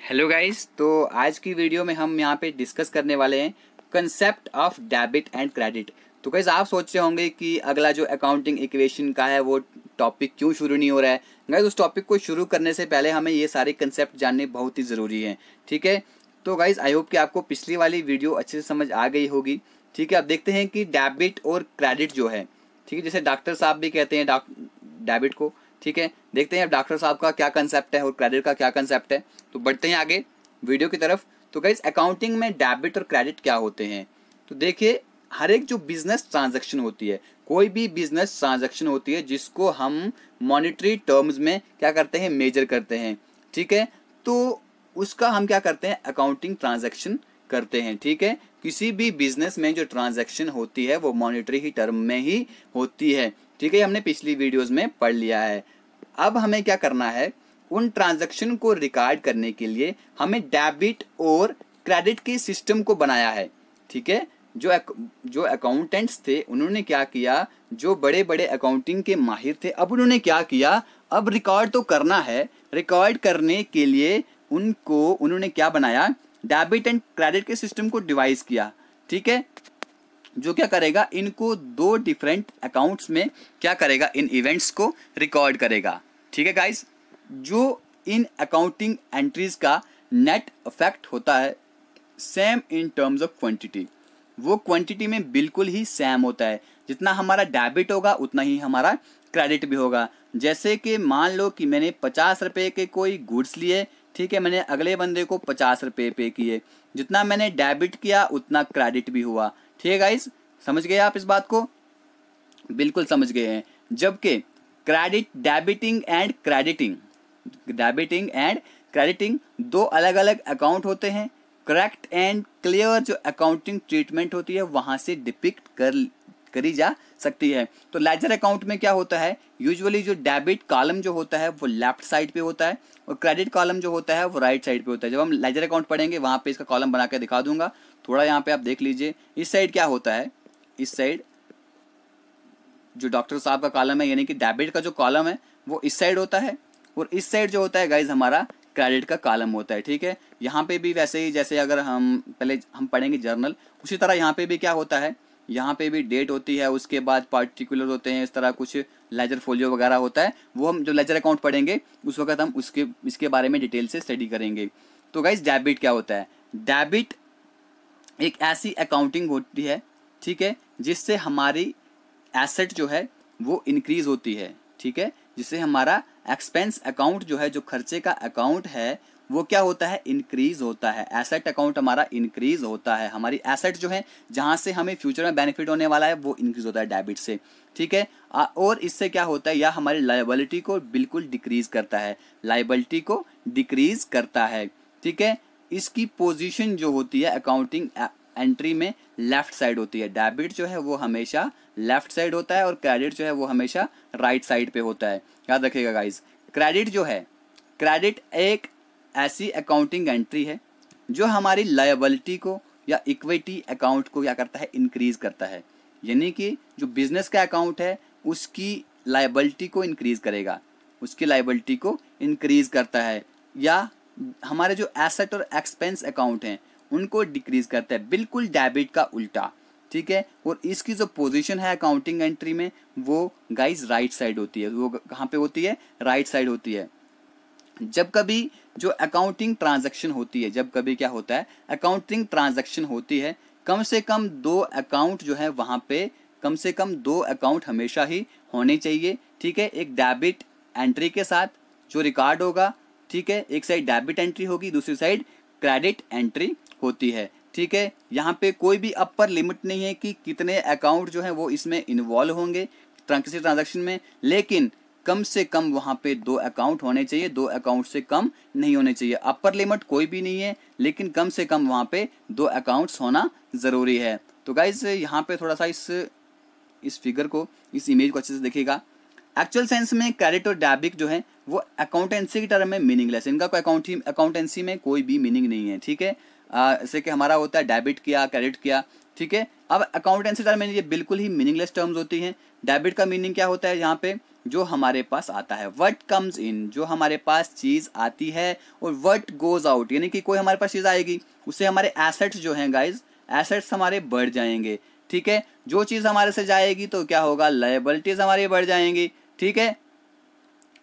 Hello guys, तो आज की वीडियो में हम यहाँ पे डिस्कस करने वाले हैं concept of debit and credit. तो गाइस आप सोच रहे होंगे कि अगला जो अकाउंटिंग इक्वेशन का है वो टॉपिक क्यों शुरू नहीं हो रहा है। गाइस उस टॉपिक को शुरू करने से पहले हमें ये सारे कंसेप्ट जानने बहुत ही ज़रूरी हैं। ठीक है, तो गाइस आई होप कि आपको पिछली वाली वीडियो अच्छे से समझ आ गई होगी। ठीक है, अब देखते हैं कि डेबिट और क्रेडिट जो है, ठीक है, जैसे डॉक्टर साहब भी कहते हैं डेबिट को। ठीक है, देखते हैं अब डॉक्टर साहब का क्या कंसेप्ट है और क्रेडिट का क्या कंसेप्ट है। तो बढ़ते हैं आगे वीडियो की तरफ। तो गाइस अकाउंटिंग में डेबिट और क्रेडिट क्या होते हैं, तो देखिए हर एक जो बिजनेस ट्रांजैक्शन होती है, कोई भी बिजनेस ट्रांजैक्शन होती है जिसको हम मॉनेटरी टर्म्स में क्या करते हैं, मेजर करते हैं। ठीक है, तो उसका हम क्या करते हैं, अकाउंटिंग ट्रांजैक्शन करते हैं। ठीक है, किसी भी बिजनेस में जो ट्रांजैक्शन होती है वो मॉनेटरी ही टर्म में ही होती है। ठीक है, हमने पिछली वीडियोस में पढ़ लिया है। अब हमें क्या करना है, उन ट्रांजैक्शन को रिकॉर्ड करने के लिए हमें डेबिट और क्रेडिट के सिस्टम को बनाया है। ठीक है, जो अकाउंटेंट्स थे उन्होंने क्या किया, जो बड़े बड़े अकाउंटिंग के माहिर थे, अब उन्होंने क्या किया, अब रिकॉर्ड तो करना है, रिकॉर्ड करने के लिए उन्होंने क्या बनाया, डेबिट एंड क्रेडिट के सिस्टम को डिवाइस किया। ठीक है, जो क्या करेगा, इनको दो डिफरेंट अकाउंट्स में क्या करेगा, इन इवेंट्स को रिकॉर्ड करेगा। ठीक है गाइस, जो इन अकाउंटिंग एंट्रीज का नेट इफेक्ट होता है same in terms of quantity, वो क्वांटिटी में बिल्कुल ही सेम होता है। जितना हमारा डेबिट होगा उतना ही हमारा क्रेडिट भी होगा। जैसे कि मान लो कि मैंने 50 रुपये के कोई गुड्स लिए, ठीक है, मैंने अगले बंदे को 50 रुपये पे किए, जितना मैंने डेबिट किया उतना क्रेडिट भी हुआ। ठीक है गाइस, समझ गए आप इस बात को, बिल्कुल समझ गए हैं। जबकि डेबिटिंग एंड क्रेडिटिंग दो अलग अलग अकाउंट होते हैं। करेक्ट एंड क्लियर जो अकाउंटिंग ट्रीटमेंट होती है वहां से डिपिक्ट करी जा सकती है। तो लेजर अकाउंट में क्या होता है, यूजुअली जो डेबिट कॉलम जो होता है वो लेफ्ट साइड पे होता है और क्रेडिट कॉलम जो होता है वो राइट साइड पे होता है। जब हम लेजर अकाउंट पढ़ेंगे वहां पे इसका कॉलम बना के दिखा दूंगा, थोड़ा यहाँ पे आप देख लीजिए। इस साइड क्या होता है, इस साइड जो डॉक्टर साहब का कॉलम है यानी कि डेबिट का जो कॉलम है वो इस साइड होता है, और इस साइड जो होता है गाइज हमारा क्रेडिट का कॉलम होता है। ठीक है, यहाँ पे भी वैसे ही, जैसे अगर हम पहले हम पढ़ेंगे जर्नल, उसी तरह यहाँ पे भी क्या होता है, यहाँ पे भी डेट होती है, उसके बाद पार्टिकुलर होते हैं, इस तरह कुछ लेजर फोलियो वगैरह होता है। वो हम जो लेजर अकाउंट पढ़ेंगे उस वक्त हम इसके बारे में डिटेल से स्टडी करेंगे। तो गाइज डेबिट क्या होता है, डेबिट एक ऐसी अकाउंटिंग होती है, ठीक है, जिससे हमारी एसेट जो है वो इंक्रीज होती है। ठीक है, जिससे हमारा एक्सपेंस अकाउंट जो है, जो खर्चे का अकाउंट है, वो क्या होता है, इंक्रीज होता है। एसेट अकाउंट हमारा इंक्रीज होता है, हमारी एसेट जो है जहां से हमें फ्यूचर में बेनिफिट होने वाला है वो इंक्रीज होता है डेबिट से। ठीक है, और इससे क्या होता है, या हमारी लायबिलिटी को बिल्कुल डिक्रीज करता है, लायबिलिटी को डिक्रीज करता है। ठीक है, इसकी पोजीशन जो होती है अकाउंटिंग एंट्री में लेफ्ट साइड होती है। डेबिट जो है वो हमेशा लेफ्ट साइड होता है और क्रेडिट जो है वो हमेशा राइट साइड पे होता है, याद रखिएगा गाइस। क्रेडिट जो है, क्रेडिट एक ऐसी अकाउंटिंग एंट्री है जो हमारी लायबिलिटी को या इक्विटी अकाउंट को क्या करता है, इंक्रीज करता है। यानी कि जो बिजनेस का अकाउंट है उसकी लायबिलिटी को इंक्रीज करेगा, उसकी लायबिलिटी को इंक्रीज करता है, या हमारे जो एसेट और एक्सपेंस अकाउंट हैं उनको डिक्रीज करता है, बिल्कुल डेबिट का उल्टा। ठीक है, और इसकी जो पोजीशन है अकाउंटिंग एंट्री में वो गाइस राइट साइड होती है। वो कहाँ पे होती है, राइट साइड होती है। जब कभी जो अकाउंटिंग ट्रांजैक्शन होती है, जब कभी क्या होता है, अकाउंटिंग ट्रांजैक्शन होती है, कम से कम दो अकाउंट जो है वहाँ पे कम से कम दो अकाउंट हमेशा ही होने चाहिए। ठीक है, एक डेबिट एंट्री के साथ जो रिकॉर्ड होगा, ठीक है, एक साइड डेबिट एंट्री होगी, दूसरी साइड क्रेडिट एंट्री होती है। ठीक है, यहाँ पे कोई भी अपर लिमिट नहीं है कि कितने अकाउंट जो है वो इसमें इन्वॉल्व होंगे किसी ट्रांजैक्शन में, लेकिन कम से कम वहाँ पे दो अकाउंट होने चाहिए, दो अकाउंट से कम नहीं होने चाहिए। अपर लिमिट कोई भी नहीं है, लेकिन कम से कम वहाँ पे दो अकाउंट्स होना ज़रूरी है। तो गाइज यहाँ पे थोड़ा सा इस फिगर को, इस इमेज को अच्छे से देखिएगा। एक्चुअल सेंस में क्रेडिट और डेबिट जो है वो अकाउंटेंसी की टर्म में मीनिंगलेस, इनका कोई अकाउंटेंसी में कोई भी मीनिंग नहीं है। ठीक है, जैसे कि हमारा होता है डेबिट किया, क्रेडिट किया। ठीक है, अब अकाउंटेंसी टर्म में ये बिल्कुल ही मीनिंगलेस टर्म्स होती हैं। डेबिट का मीनिंग क्या होता है यहाँ पे, जो हमारे पास आता है, व्हाट कम्स इन, जो हमारे पास चीज़ आती है, और व्हाट गोज आउट, यानी कि कोई हमारे पास चीज़ आएगी उससे हमारे एसेट्स जो हैं गाइज, एसेट्स हमारे बढ़ जाएंगे। ठीक है, जो चीज़ हमारे से जाएगी तो क्या होगा, लायबिलिटीज हमारी बढ़ जाएंगी। ठीक है,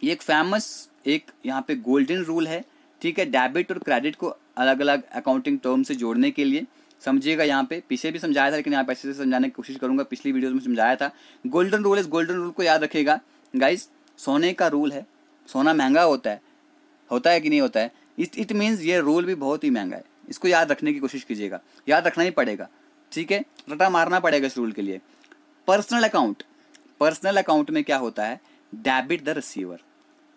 ये एक फेमस एक यहाँ पे गोल्डन रूल है। ठीक है, डेबिट और क्रेडिट को अलग अलग अकाउंटिंग टर्म से जोड़ने के लिए समझिएगा। यहाँ पे पीछे भी समझाया था, लेकिन यहाँ पे अच्छे से समझाने की कोशिश करूंगा। पिछली वीडियोस में समझाया था। गोल्डन रूल, इस गोल्डन रूल को याद रखिएगा गाइस। सोने का रूल है, सोना महंगा होता है कि नहीं होता है, इट मीन्स ये रूल भी बहुत ही महंगा है। इसको याद रखने की कोशिश कीजिएगा, याद रखना ही पड़ेगा। ठीक है, रटा मारना पड़ेगा इस रूल के लिए। पर्सनल अकाउंट में क्या होता है, debit the receiver.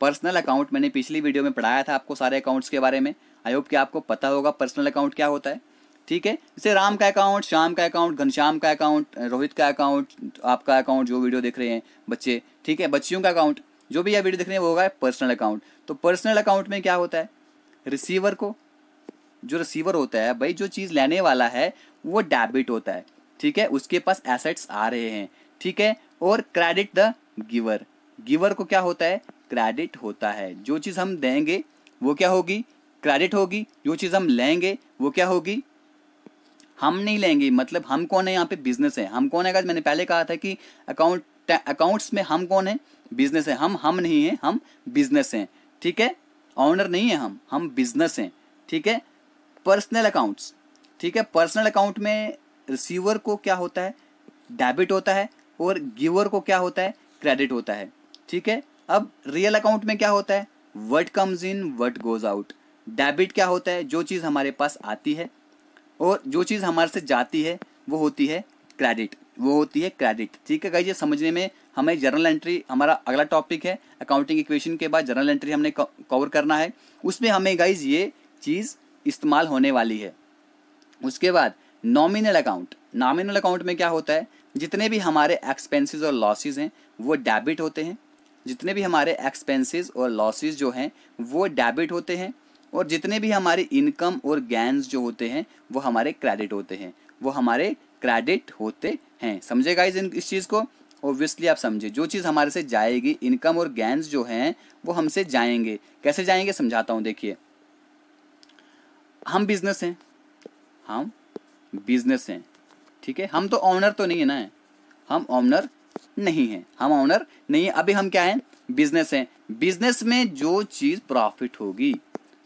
Personal account मैंने पिछली वीडियो में पढ़ाया था आपको सारे अकाउंट्स के बारे में। आई होप कि आपको पता होगा पर्सनल अकाउंट क्या होता है। ठीक है, जैसे राम का अकाउंट, श्याम का अकाउंट, घनश्याम का अकाउंट, रोहित का अकाउंट, आपका अकाउंट जो वीडियो देख रहे हैं बच्चे, ठीक है, बच्चियों का अकाउंट, जो भी यह वीडियो देख रहे हैं वो होगा पर्सनल अकाउंट। तो पर्सनल अकाउंट में क्या होता है, रिसीवर को, जो रिसीवर होता है भाई, जो चीज़ लेने वाला है वो डेबिट होता है। ठीक है, उसके पास एसेट्स आ रहे हैं। ठीक है, और क्रेडिट द गिवर, गिवर को क्या होता है, क्रेडिट होता है। जो चीज़ हम देंगे वो क्या होगी, क्रेडिट होगी। जो चीज़ हम लेंगे वो क्या होगी, हम नहीं लेंगे। मतलब हम कौन है यहाँ पे, बिजनेस है। हम कौन है गाइस, मैंने पहले कहा था कि अकाउंट्स में हम कौन है, बिजनेस है। हम नहीं है, हम बिजनेस हैं। ठीक है, ऑनर नहीं है हम बिजनेस हैं। ठीक है, पर्सनल अकाउंट्स, ठीक है, पर्सनल अकाउंट में रिसीवर को क्या होता है, डेबिट होता है, और गिवर को क्या होता है, क्रेडिट होता है। ठीक है, अब रियल अकाउंट में क्या होता है, what comes in what goes out. Debit क्या होता है, जो चीज़ हमारे पास आती है, और जो चीज़ हमारे से जाती है वो होती है क्रेडिट, वो होती है क्रेडिट। ठीक है गाइस, ये समझने में हमें जर्नल एंट्री, हमारा अगला टॉपिक है अकाउंटिंग इक्वेशन के बाद जर्नल एंट्री हमने कवर करना है। उसमें हमें गाइस ये चीज़ इस्तेमाल होने वाली है। उसके बाद नॉमिनल अकाउंट, नॉमिनल अकाउंट में क्या होता है, जितने भी हमारे एक्सपेंसेस और लॉसेस हैं वो डेबिट होते हैं। जितने भी हमारे एक्सपेंसेस और लॉसेस जो हैं वो डेबिट होते हैं, और जितने भी हमारी इनकम और गेन्स जो होते हैं वो हमारे क्रेडिट होते हैं, वो हमारे क्रेडिट होते हैं। समझे गाइस इस चीज़ को, ऑब्वियसली आप समझे। जो चीज़ हमारे से जाएगी, इनकम और गेन्स जो हैं वो हमसे जाएंगे। कैसे जाएंगे समझाता हूँ, देखिए। हम बिजनेस हैं, हम बिजनेस हैं, ठीक है, हम तो ऑनर तो नहीं है ना, हम ऑनर नहीं है, हम ऑनर नहीं है। अभी हम क्या हैं, बिजनेस हैं। बिजनेस में जो चीज़ प्रॉफिट होगी,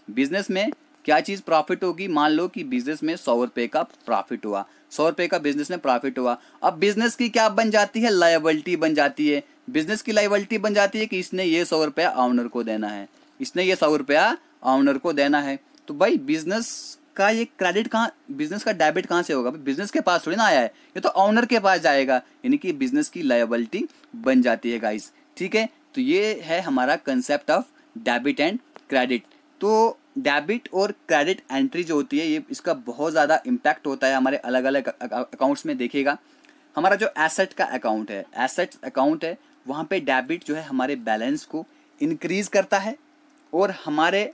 बिजनेस में क्या चीज़ प्रॉफिट होगी, मान लो कि बिजनेस में 100 रुपये का प्रॉफिट हुआ, 100 रुपये का बिजनेस में प्रॉफिट हुआ। अब बिजनेस की क्या बन जाती है, लायबिलिटी बन जाती है। बिजनेस की लायबिलिटी बन जाती है कि इसने ये 100 रुपया ऑनर को देना है, इसने ये 100 रुपया ऑनर को देना है। तो भाई बिजनेस का ये क्रेडिट कहाँ, बिजनेस का डेबिट कहाँ से होगा, बिजनेस के पास थोड़ी ना आया है, ये तो ऑनर के पास जाएगा, यानी कि बिजनेस की लायबिलिटी बन जाती है गाइस। ठीक है, तो ये है हमारा concept of debit and credit. तो डेबिट और क्रेडिट एंट्री जो होती है, ये इसका बहुत ज़्यादा इम्पैक्ट होता है हमारे अलग अलग अकाउंट्स में। देखिएगा, हमारा जो एसेट का अकाउंट है, एसेट अकाउंट है, वहाँ पे डेबिट जो है हमारे बैलेंस को इंक्रीज करता है, और हमारे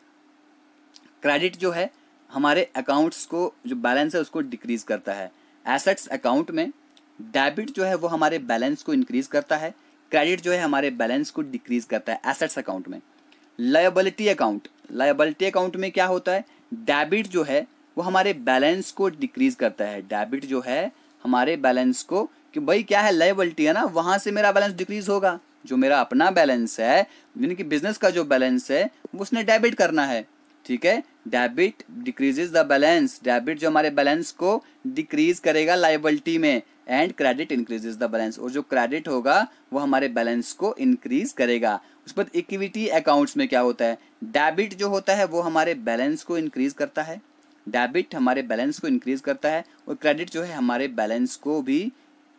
क्रेडिट जो है हमारे अकाउंट्स को, जो बैलेंस है उसको डिक्रीज करता है। एसेट्स अकाउंट में डेबिट जो है वो हमारे बैलेंस को इंक्रीज करता है, क्रेडिट जो है हमारे बैलेंस को डिक्रीज करता है एसेट्स अकाउंट में। लायबिलिटी अकाउंट, लायबिलिटी अकाउंट में क्या होता है, डेबिट जो है वो हमारे बैलेंस को डिक्रीज करता है। डेबिट जो है हमारे बैलेंस को, कि भाई क्या है, लायबिलिटी है ना, वहाँ से मेरा बैलेंस डिक्रीज होगा। जो मेरा अपना बैलेंस है, यानी कि बिजनेस का जो बैलेंस है वो उसने डेबिट करना है। ठीक है, debit decreases the balance, debit जो हमारे बैलेंस को डिक्रीज करेगा लायबिलिटी में, and credit increases the balance, और जो क्रेडिट होगा वो हमारे बैलेंस को इंक्रीज करेगा। उस पर इक्विटी अकाउंट्स में क्या होता है, डेबिट जो होता है वो हमारे बैलेंस को इंक्रीज करता है, डेबिट हमारे बैलेंस को इंक्रीज करता है, और क्रेडिट जो है हमारे बैलेंस को भी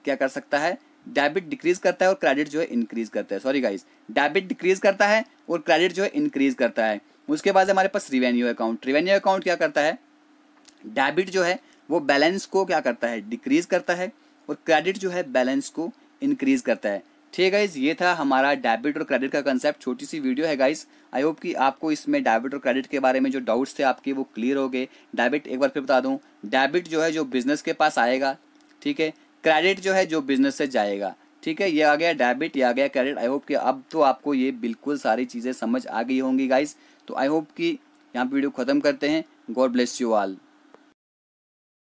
क्या कर सकता है, डेबिट डिक्रीज करता है और क्रेडिट जो है इंक्रीज करता है। सॉरी गाइस, डेबिट डिक्रीज करता है और क्रेडिट जो है इंक्रीज करता है। उसके बाद हमारे पास रिवेन्यू अकाउंट, रिवेन्यू अकाउंट क्या करता है, डेबिट जो है वो बैलेंस को क्या करता है, डिक्रीज करता है, और क्रेडिट जो है बैलेंस को इंक्रीज करता है। ठीक है गाइस, ये था हमारा डेबिट और क्रेडिट का कंसेप्ट। छोटी सी वीडियो है गाइस, आई होप कि आपको इसमें डेबिट और क्रेडिट के बारे में जो डाउट्स थे आपके वो क्लियर हो गए। डेबिट एक बार फिर बता दूं, डेबिट जो है जो बिजनेस के पास आएगा, ठीक है, क्रेडिट जो है जो बिजनेस से जाएगा। ठीक है, ये आ गया डेबिट, ये आ गया क्रेडिट। आई होप कि अब तो आपको ये बिल्कुल सारी चीज़ें समझ आ गई होंगी गाइस। तो आई होप कि यहाँ पे वीडियो ख़त्म करते हैं। God bless you all.